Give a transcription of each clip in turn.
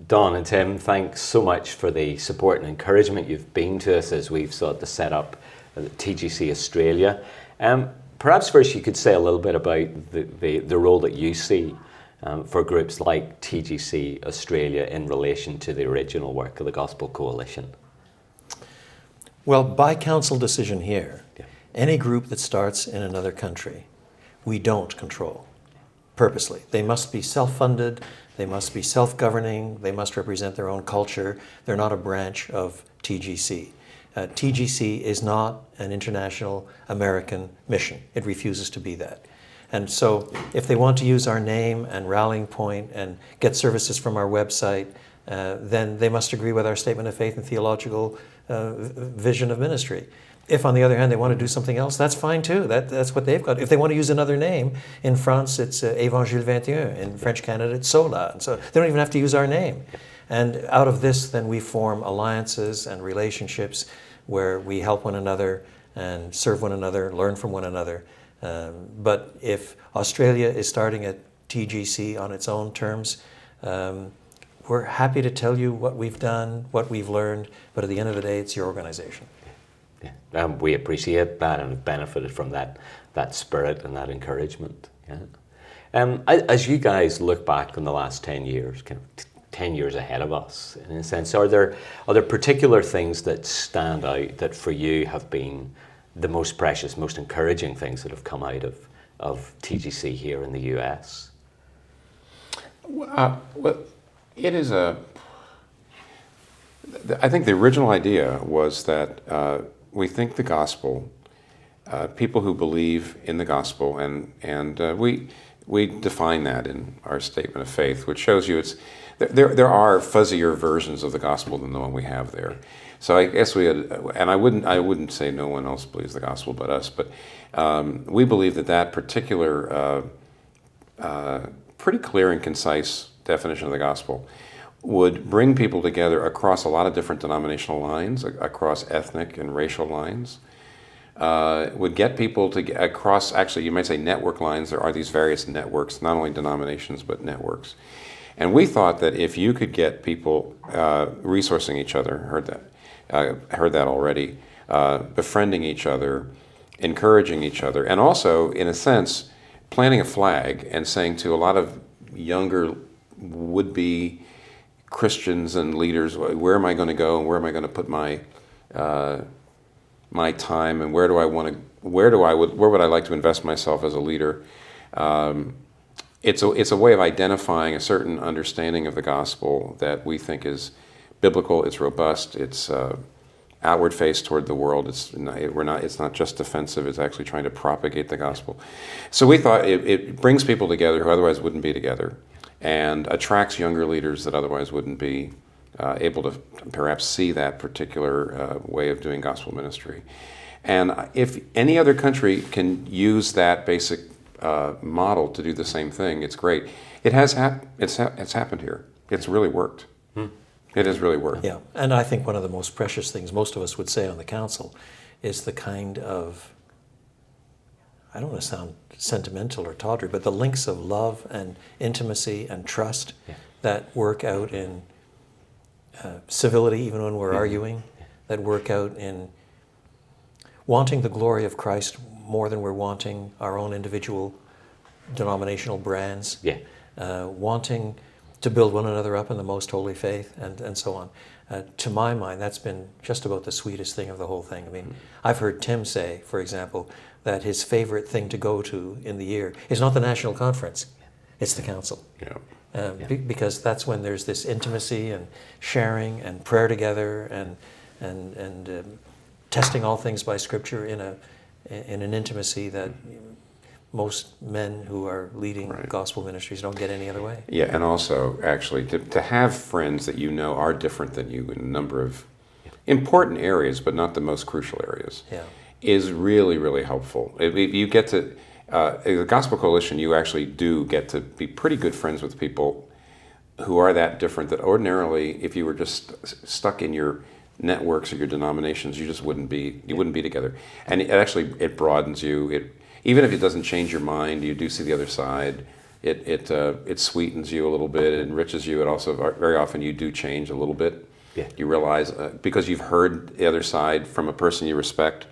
Don and Tim, thanks so much for the support and encouragement you've been to us as we've sought to set up TGC Australia. Perhaps first you could say a little bit about the role that you see for groups like TGC Australia in relation to the original work of the Gospel Coalition. Well, by council decision here, any group that starts in another country, we don't control purposely. They must be self-funded, they must be self-governing, they must represent their own culture. They're not a branch of TGC. TGC is not an international American mission. It refuses to be that. And so if they want to use our name and rallying point and get services from our website, then they must agree with our statement of faith and theological vision of ministry. If, on the other hand, they want to do something else, that's fine too. That's what they've got. If they want to use another name, in France it's Évangile 21, in French Canada it's Sola. And so they don't even have to use our name. And out of this, then we form alliances and relationships where we help one another and serve one another, learn from one another. But if Australia is starting a TGC on its own terms, we're happy to tell you what we've done, what we've learned, but at the end of the day, it's your organization. Yeah. We appreciate that and have benefited from that spirit and that encouragement. Yeah. As you guys look back on the last 10 years, kind of 10 years ahead of us, in a sense, are there particular things that stand out that for you have been the most precious, most encouraging things that have come out of TGC here in the US? Well, it is I think the original idea was that we think the gospel, people who believe in the gospel, and we define that in our statement of faith, which shows you there are fuzzier versions of the gospel than the one we have there. So I guess we had, and I wouldn't say no one else believes the gospel but us, but we believe that particular pretty clear and concise definition of the gospel would bring people together across a lot of different denominational lines, across ethnic and racial lines, would get people across, actually you might say network lines. There are these various networks, not only denominations, but networks. And we thought that if you could get people resourcing each other, heard that already, befriending each other, encouraging each other, and also, in a sense, planting a flag and saying to a lot of younger would-be Christians and leaders, where am I going to go and where am I going to put my my time, and where would I like to invest myself as a leader? It's a way of identifying a certain understanding of the gospel that we think is biblical. It's robust. It's outward face toward the world. It's not just defensive. It's actually trying to propagate the gospel. So we thought it brings people together who otherwise wouldn't be together, and attracts younger leaders that otherwise wouldn't be able to perhaps see that particular way of doing gospel ministry. And if any other country can use that basic model to do the same thing, it's great. It has it's happened here. It's really worked. It has really worked. Yeah, and I think one of the most precious things most of us would say on the council is the kind of, I don't want to sound sentimental or tawdry, but the links of love and intimacy and trust that work out in civility, even when we're arguing, that work out in wanting the glory of Christ more than we're wanting our own individual denominational brands, wanting to build one another up in the most holy faith, and so on. To my mind, that's been just about the sweetest thing of the whole thing. I mean, I've heard Tim say, for example, that his favorite thing to go to in the year is not the national conference, it's the council. Because that's when there's this intimacy and sharing and prayer together and testing all things by Scripture in an intimacy that most men who are leading gospel ministries don't get any other way. Yeah, and also, actually, to have friends that you know are different than you in a number of important areas, but not the most crucial areas, is really, really helpful. If you get to, the Gospel Coalition, you actually do get to be pretty good friends with people who are that different, that ordinarily, if you were just stuck in your networks or your denominations, you just wouldn't be together. And it broadens you. Even if it doesn't change your mind, you do see the other side. it sweetens you a little bit, it enriches you. It also, very often you do change a little bit. Yeah. You realize, because you've heard the other side from a person you respect,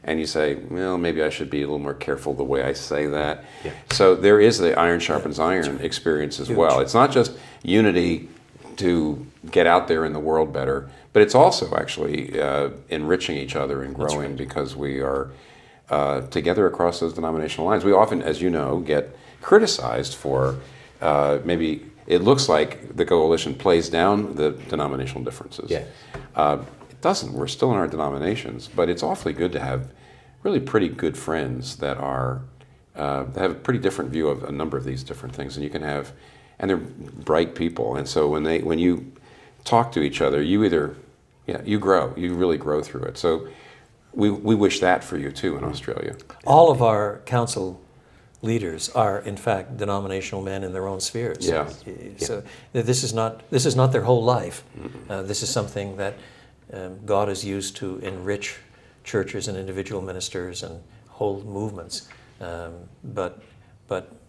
and you say, well, maybe I should be a little more careful the way I say that. Yeah. So there is the iron sharpens iron experience as well. It's not just unity to get out there in the world better, but it's also actually enriching each other and growing because we are together across those denominational lines. We often, as you know, get criticized for maybe it looks like the coalition plays down the denominational differences. Yeah. It doesn't. We're still in our denominations, but it's awfully good to have really pretty good friends that are that have a pretty different view of a number of these different things, and you can have, and they're bright people, and so when you talk to each other, you either you grow, you really grow through it. So we wish that for you too in Australia. All of our council leaders are, in fact, denominational men in their own spheres. Yeah. So this is not their whole life. This is something that God has used to enrich churches and individual ministers and whole movements. But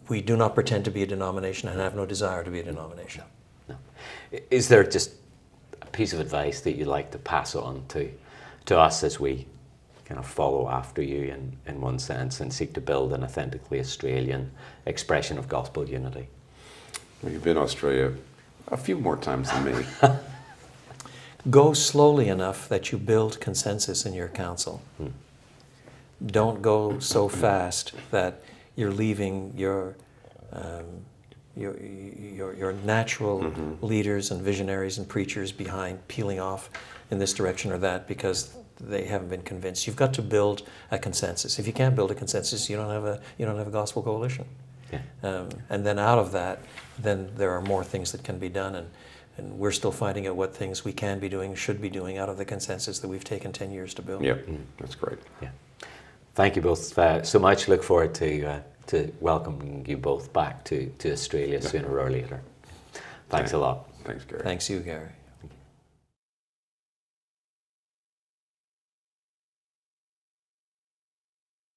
we do not pretend to be a denomination and have no desire to be a denomination. No. Is there just a piece of advice that you'd like to pass on to us as we kind of follow after you in one sense and seek to build an authentically Australian expression of gospel unity? Well, you've been to Australia a few more times than me. Go slowly enough that you build consensus in your council. Don't go so fast that you're leaving your natural leaders and visionaries and preachers behind, peeling off in this direction or that because they haven't been convinced. You've got to build a consensus. If you can't build a consensus, you don't have a gospel coalition. Yeah. And then out of that, then there are more things that can be done, and we're still finding out what things we can be doing, should be doing out of the consensus that we've taken 10 years to build. Yep, that's great. Yeah. Thank you both so much. Look forward to welcoming you both back to Australia sooner or later. Thanks a lot. Thanks, Gary. Thanks you, Gary.